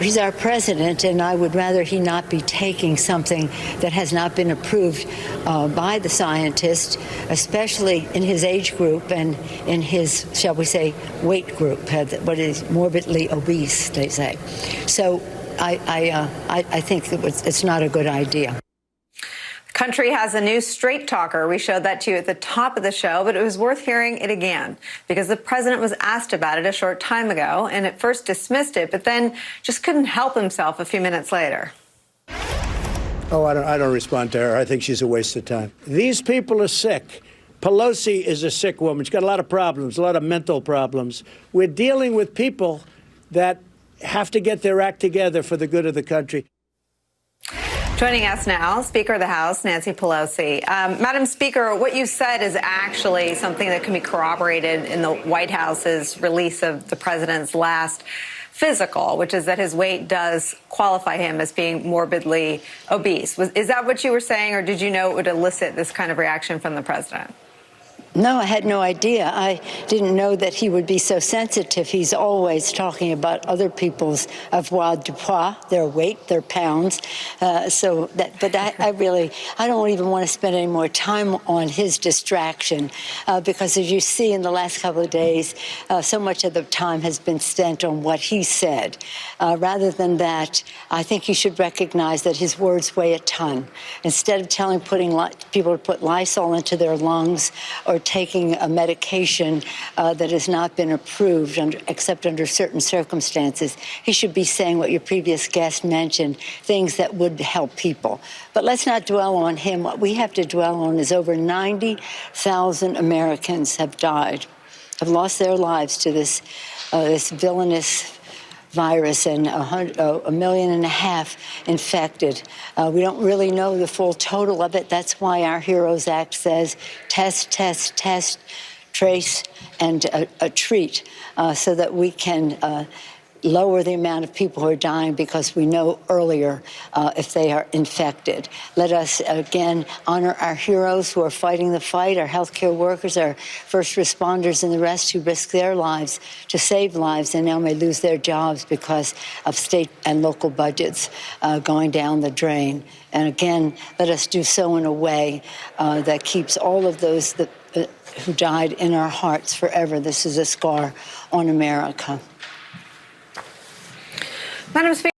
He's our president, and I would rather he not be taking something that has not been approved by the scientists, especially in his age group and in his, shall we say, weight group, what is morbidly obese, they say. So I think it's not a good idea. Country has a new straight talker. We showed that to you at the top of the show, but it was worth hearing it again because the president was asked about it a short time ago and at first dismissed it, but then just couldn't help himself a few minutes later. Oh, I don't respond to her. I think she's a waste of time. These people are sick. Pelosi is a sick woman. She's got a lot of problems, a lot of mental problems. We're dealing with people that have to get their act together for the good of the country. Joining us now, Speaker of the House, Nancy Pelosi. Madam Speaker, what you said is actually something that can be corroborated in the White House's release of the president's last physical, which is that his weight does qualify him as being morbidly obese. Is that what you were saying, or did you know it would elicit this kind of reaction from the president? No, I had no idea. I didn't know that he would be so sensitive. He's always talking about other people's avoirdupois, their weight, their pounds. But I don't even want to spend any more time on his distraction because, as you see in the last couple of days, so much of the time has been spent on what he said. Rather than that, I think he should recognize that his words weigh a ton. Instead of putting people to put Lysol into their lungs or taking a medication that has not been approved except under certain circumstances, he should be saying what your previous guest mentioned, things that would help people. But let's not dwell on him. What we have to dwell on is over 90,000 Americans have died, have lost their lives to this villainous virus, and 1.5 million infected. We don't really know the full total of it. That's why our HEROES Act says test, test, test, trace, and treat, so that we can lower the amount of people who are dying because we know earlier if they are infected. Let us, again, honor our heroes who are fighting the fight, our healthcare workers, our first responders, and the rest who risk their lives to save lives and now may lose their jobs because of state and local budgets going down the drain. And again, let us do so in a way that keeps all of those who died in our hearts forever. This is a scar on America. Madam Speaker.